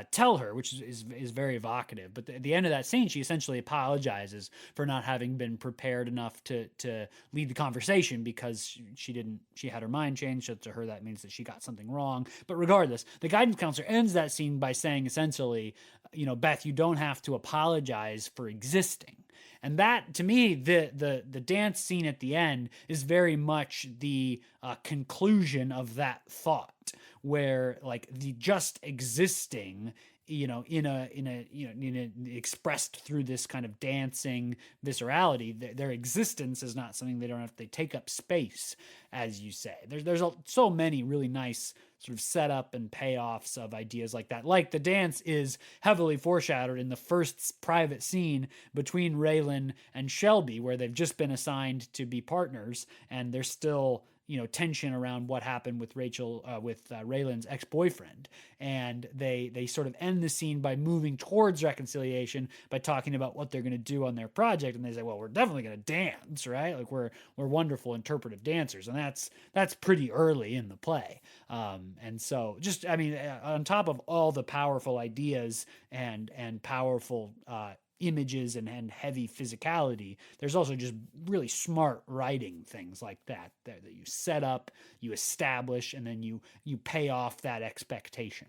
Speaker 2: tell her, which is very evocative. But at the end of that scene, she essentially apologizes for not having been prepared enough to lead the conversation, because she had her mind changed. So to her, that means that she got something wrong. But regardless, the guidance counselor ends that scene by saying essentially, Beth, you don't have to apologize for existing. And that, to me, the dance scene at the end is very much the conclusion of that thought, where like the just existing, expressed through this kind of dancing viscerality, their existence is not something they don't have to take up space, as you say. There's so many really nice sort of setup and payoffs of ideas like that. Like the dance is heavily foreshadowed in the first private scene between Raylan and Shelby, where they've just been assigned to be partners, and there's still tension around what happened with Raylan's ex-boyfriend. And they sort of end the scene by moving towards reconciliation by talking about what they're going to do on their project. And they say, well, we're definitely going to dance, right? Like we're wonderful interpretive dancers. And that's pretty early in the play. And so on top of all the powerful ideas and powerful, images and heavy physicality. There's also just really smart writing things like that you set up, you establish, and then you pay off that expectation.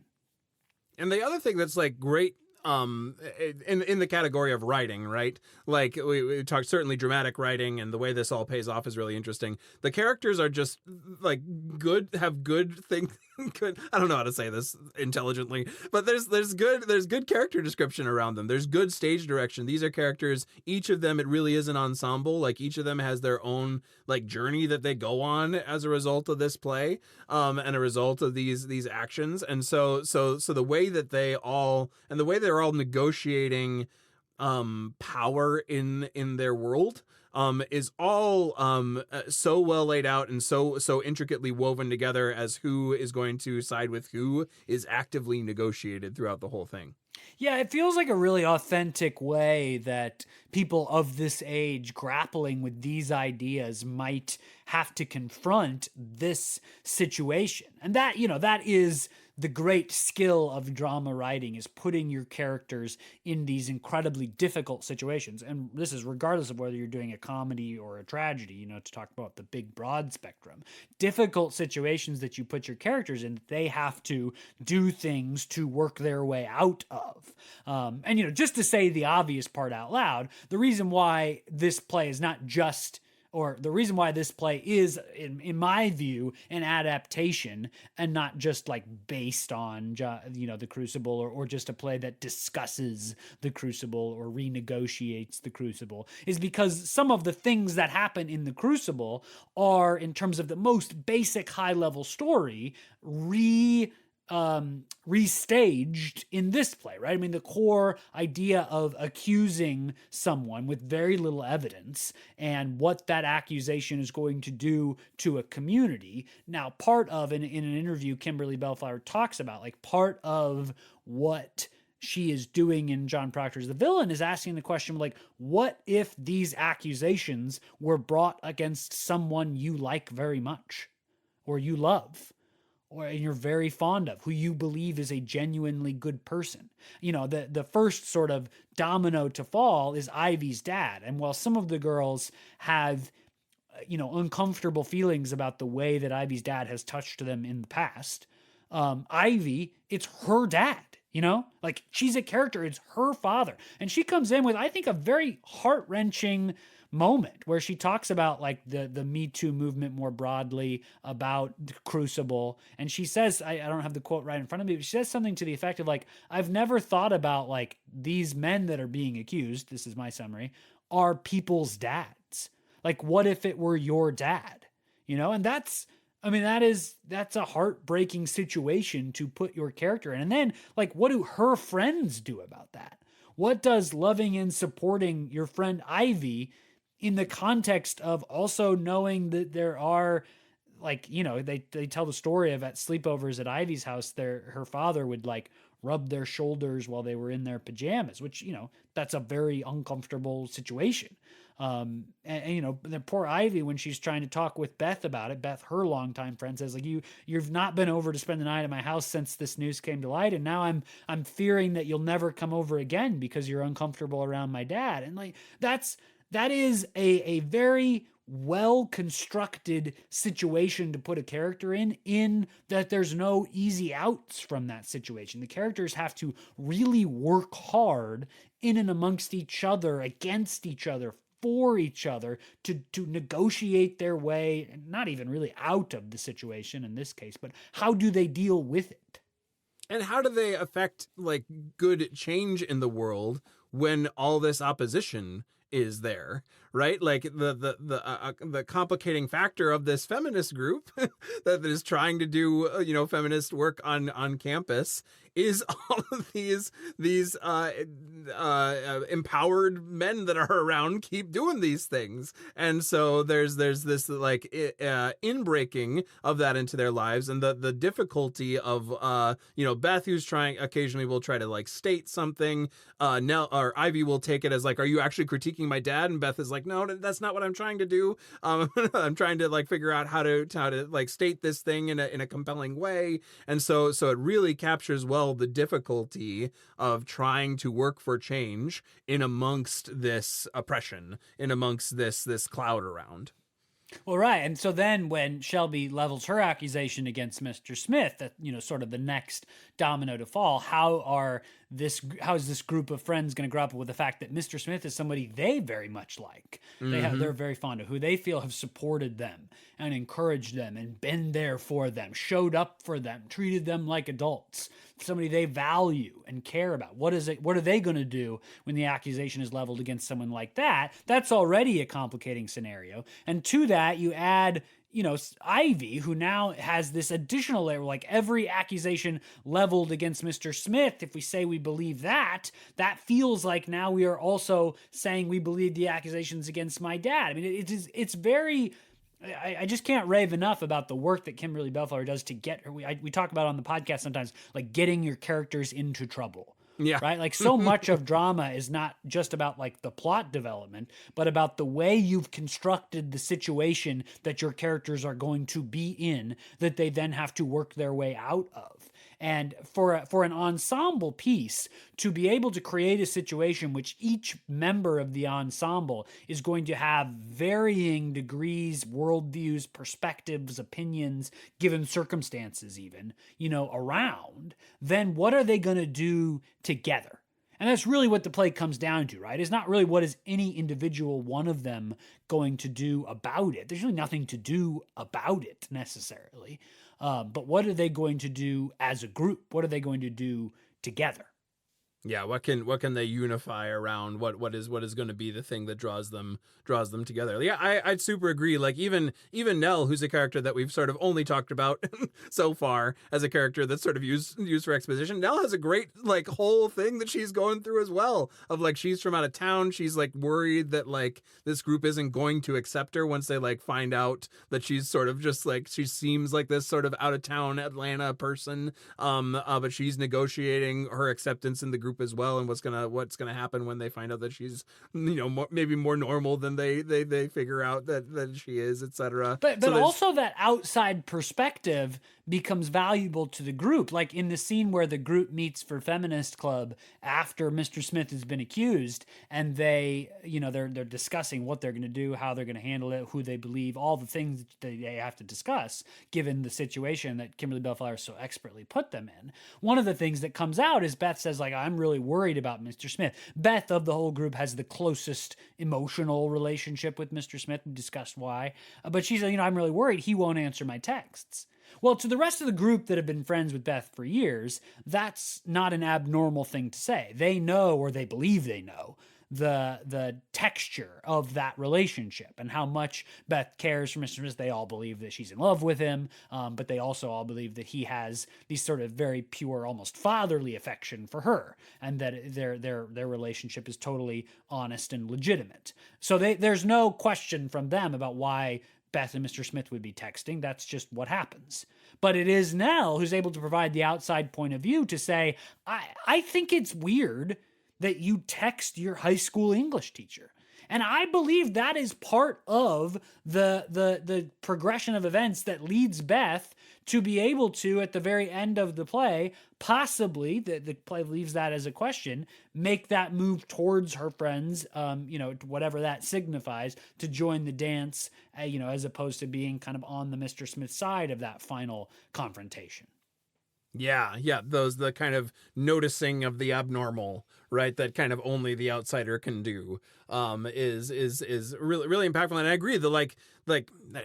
Speaker 1: And the other thing that's like great in the category of writing, right? Like we talked, certainly dramatic writing, and the way this all pays off is really interesting. The characters are just like good, have good things. Good. I don't know how to say this intelligently, but there's good character description around them. There's good stage direction. These are characters. Each of them, it really is an ensemble. Like each of them has their own like journey that they go on as a result of this play, and a result of these actions. And so the way that they all and the way they're all negotiating power in their world is all so well laid out and so intricately woven together as who is going to side with who is actively negotiated throughout the whole thing.
Speaker 2: Yeah, it feels like a really authentic way that people of this age grappling with these ideas might have to confront this situation. And that, that is the great skill of drama writing, is putting your characters in these incredibly difficult situations. And this is regardless of whether you're doing a comedy or a tragedy, to talk about the big broad spectrum. Difficult situations that you put your characters in, they have to do things to work their way out of. And just to say the obvious part out loud, the reason why this play is not just, or the reason why this play is, in my view, an adaptation and not just like based on, the Crucible, or just a play that discusses the Crucible or renegotiates the Crucible, is because some of the things that happen in the Crucible are, in terms of the most basic high-level story, restaged in this play, right? I mean, the core idea of accusing someone with very little evidence and what that accusation is going to do to a community. Now, part of, in an interview, Kimberly Belflower talks about, like, part of what she is doing in John Proctor's The Villain is asking the question, like, what if these accusations were brought against someone you like very much, or you love, or you're very fond of, who you believe is a genuinely good person? The first sort of domino to fall is Ivy's dad. And while some of the girls have, uncomfortable feelings about the way that Ivy's dad has touched them in the past, Ivy, it's her dad, like, she's a character, it's her father. And she comes in with, I think, a very heart-wrenching moment where she talks about, like, the Me Too movement more broadly, about the Crucible. And she says, I don't have the quote right in front of me, but she says something to the effect of, like, I've never thought about, like, these men that are being accused, this is my summary, are people's dads. Like, what if it were your dad? And that's a heartbreaking situation to put your character in. And then, like, what do her friends do about that? What does loving and supporting your friend Ivy, in the context of also knowing that there are, like, they tell the story of, at sleepovers at Ivy's house, her father would, like, rub their shoulders while they were in their pajamas, which, that's a very uncomfortable situation. And the poor Ivy, when she's trying to talk with Beth about it, Beth, her longtime friend, says, like, you've not been over to spend the night at my house since this news came to light, and now I'm fearing that you'll never come over again because you're uncomfortable around my dad. And, like, that is a very well-constructed situation to put a character in that there's no easy outs from that situation. The characters have to really work hard in and amongst each other, against each other, for each other, to negotiate their way, not even really out of the situation in this case, but how do they deal with it?
Speaker 1: And how do they affect, like, good change in the world when all this opposition is there, right? Like, the complicating factor of this feminist group that is trying to do feminist work on campus is all of these empowered men that are around keep doing these things. And so there's this, like, inbreaking of that into their lives, and the difficulty of Beth, who's occasionally will try to, like, state something, Nell or Ivy will take it as, like, are you actually critiquing my dad? And Beth is like, no, that's not what I'm trying to do. I'm trying to, like, figure out how to like state this thing in a compelling way. And so it really captures well tell the difficulty of trying to work for change in amongst this oppression, in amongst this cloud around.
Speaker 2: Well, right. And so then when Shelby levels her accusation against Mr. Smith, that, sort of the next domino to fall, how is this group of friends going to grapple with the fact that Mr. Smith is somebody they very much like? They're very fond of, who they feel have supported them and encouraged them and been there for them, showed up for them, treated them like adults, somebody they value and care about. What are they going to do when the accusation is leveled against someone like that? That's already a complicating scenario. And to that, you add, Ivy, who now has this additional layer, like every accusation leveled against Mr. Smith, if we say we believe that feels like now we are also saying we believe the accusations against my dad. I mean, it's very... I just can't rave enough about the work that Kimberly Belflower does to get her. We talk about on the podcast sometimes, like getting your characters into trouble.
Speaker 1: Yeah.
Speaker 2: Right? Like so much of drama is not just about like the plot development, but about the way you've constructed the situation that your characters are going to be in, that they then have to work their way out of. And for an ensemble piece to be able to create a situation which each member of the ensemble is going to have varying degrees, worldviews, perspectives, opinions, given circumstances even, around, then what are they going to do together? And that's really what the play comes down to, right? It's not really what is any individual one of them going to do about it. There's really nothing to do about it necessarily. But what are they going to do as a group? What are they going to do together?
Speaker 1: Yeah, what can they unify around? What is going to be the thing that draws them together? Yeah, I'd super agree. Like even Nell, who's a character that we've sort of only talked about so far as a character that's sort of used for exposition. Nell has a great like whole thing that she's going through as well. Of like she's from out of town. She's like worried that like this group isn't going to accept her once they like find out that she's sort of just like she seems like this sort of out of town Atlanta person. But she's negotiating her acceptance in the group as well, and what's gonna happen when they find out that she's maybe more normal than they figure out that she is, etc.
Speaker 2: But also that outside perspective becomes valuable to the group. Like in the scene where the group meets for Feminist Club after Mr. Smith has been accused, and they're discussing what they're going to do, how they're going to handle it, who they believe, all the things that they have to discuss given the situation that Kimberly Belflower so expertly put them in. One of the things that comes out is Beth says, like, I'm really worried about Mr. Smith. Beth of the whole group has the closest emotional relationship with Mr. Smith. We discussed why. But she said, I'm really worried he won't answer my texts. Well, to the rest of the group that have been friends with Beth for years, that's not an abnormal thing to say. They know, or they believe they know, the texture of that relationship and how much Beth cares for Mr. Smith. They all believe that she's in love with him, but they also all believe that he has these sort of very pure, almost fatherly affection for her, and that their relationship is totally honest and legitimate. So there's no question from them about why Beth and Mr. Smith would be texting. That's just what happens. But it is Nell who's able to provide the outside point of view to say, I think it's weird that you text your high school English teacher. And I believe that is part of the progression of events that leads Beth to be able to, at the very end of the play, possibly, the play leaves that as a question, make that move towards her friends, whatever that signifies, to join the dance, as opposed to being kind of on the Mr. Smith side of that final confrontation.
Speaker 1: Yeah, the kind of noticing of the abnormal, right? That kind of only the outsider can do, is really, really impactful. And I agree that like,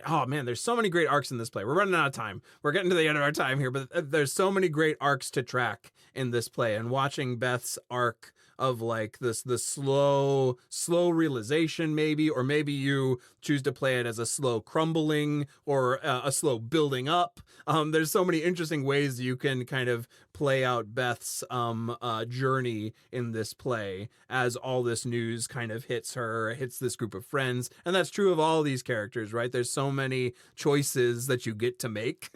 Speaker 1: oh man, there's so many great arcs in this play. We're running out of time. We're getting to the end of our time here, but there's so many great arcs to track in this play. And watching Beth's arc of like the slow realization, maybe, or maybe you choose to play it as a slow crumbling or a slow building up. There's so many interesting ways you can kind of play out Beth's journey in this play as all this news kind of hits this group of friends. And that's true of all these characters, right? There's so many choices that you get to make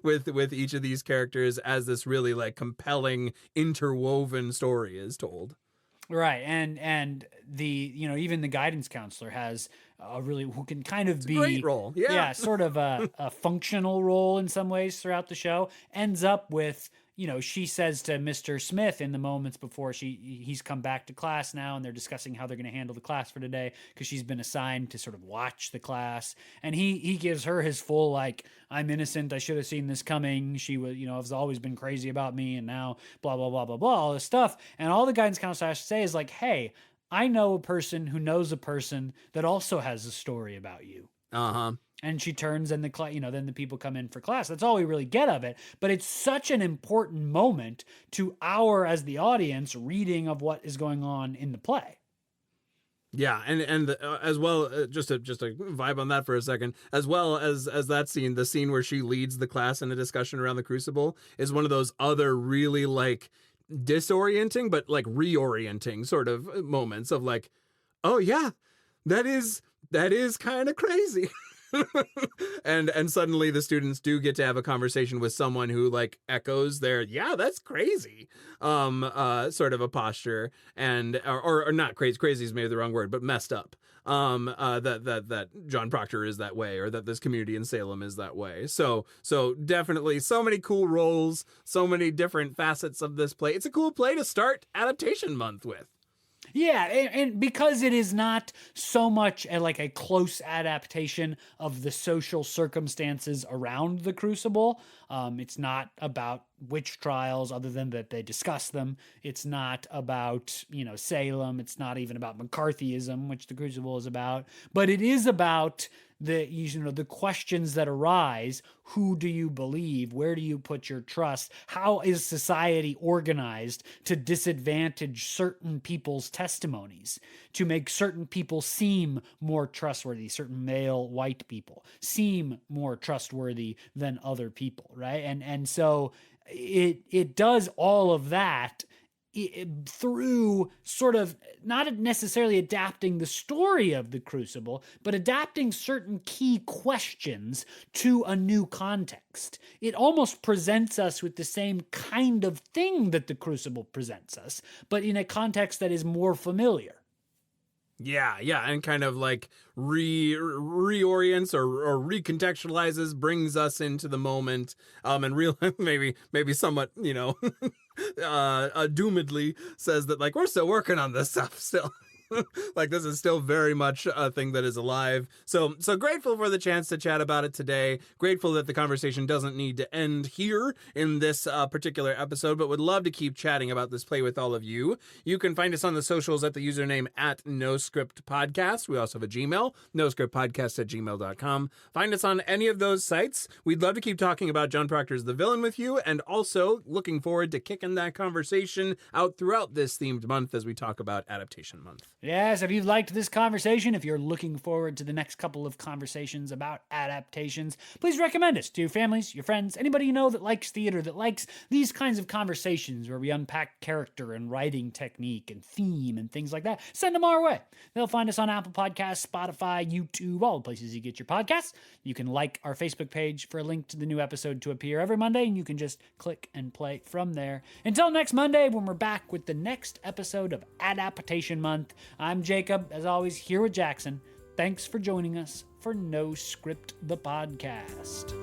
Speaker 1: with each of these characters as this really like compelling interwoven story is told.
Speaker 2: Right. And the, even the guidance counselor has who can kind of be
Speaker 1: great role. Yeah.
Speaker 2: sort of a functional role in some ways throughout the show, ends up with, she says to Mr. Smith in the moments before he's come back to class now, and they're discussing how they're going to handle the class for today because she's been assigned to sort of watch the class. And he gives her his full, like, I'm innocent, I should have seen this coming. She was, has always been crazy about me, and now blah, blah, blah, blah, blah, all this stuff. And all the guidance counselor has to say is like, hey, I know a person who knows a person that also has a story about you.
Speaker 1: Uh-huh.
Speaker 2: And she turns and then the people come in for class. That's all we really get of it. But it's such an important moment to as the audience, reading of what is going on in the play.
Speaker 1: Yeah, and as well, just a vibe on that for a second, as well as that scene, the scene where she leads the class in a discussion around the Crucible is one of those other really like disorienting but like reorienting sort of moments of like, oh yeah, that is kind of crazy. and suddenly the students do get to have a conversation with someone who like echoes their, yeah, that's crazy, sort of a posture, and or not crazy is maybe the wrong word, but messed up. That John Proctor is that way, or that this community in Salem is that way. So definitely so many cool roles, so many different facets of this play. It's a cool play to start Adaptation Month with.
Speaker 2: Yeah, and because it is not so much like a close adaptation of the social circumstances around the Crucible, it's not about witch trials other than that they discuss them. It's not about, Salem. It's not even about McCarthyism, which the Crucible is about. But it is about the questions that arise. Who do you believe? Where do you put your trust? How is society organized to disadvantage certain people's testimonies, to make certain people seem more trustworthy, certain male white people seem more trustworthy than other people, right? And so it does all of that through sort of not necessarily adapting the story of the Crucible, but adapting certain key questions to a new context. It almost presents us with the same kind of thing that the Crucible presents us, but in a context that is more familiar.
Speaker 1: Yeah, and kind of like reorients or recontextualizes, brings us into the moment, and real maybe somewhat, doomedly says that like we're still working on this stuff still. Like this is still very much a thing that is alive. So grateful for the chance to chat about it today. Grateful that the conversation doesn't need to end here in this particular episode, but would love to keep chatting about this play with all of you. You can find us on the socials at the username @NoScriptPodcast. We also have a Gmail, noscriptpodcast@gmail.com. Find us on any of those sites. We'd love to keep talking about John Proctor's The Villain with you, and also looking forward to kicking that conversation out throughout this themed month as we talk about Adaptation Month.
Speaker 2: Yes, if you've liked this conversation, if you're looking forward to the next couple of conversations about adaptations, please recommend us to your families, your friends, anybody you know that likes theater, that likes these kinds of conversations where we unpack character and writing technique and theme and things like that. Send them our way. They'll find us on Apple Podcasts, Spotify, YouTube, all the places you get your podcasts. You can like our Facebook page for a link to the new episode to appear every Monday, and you can just click and play from there. Until next Monday, when we're back with the next episode of Adaptation Month, I'm Jacob, as always, here with Jackson. Thanks for joining us for No Script, the podcast.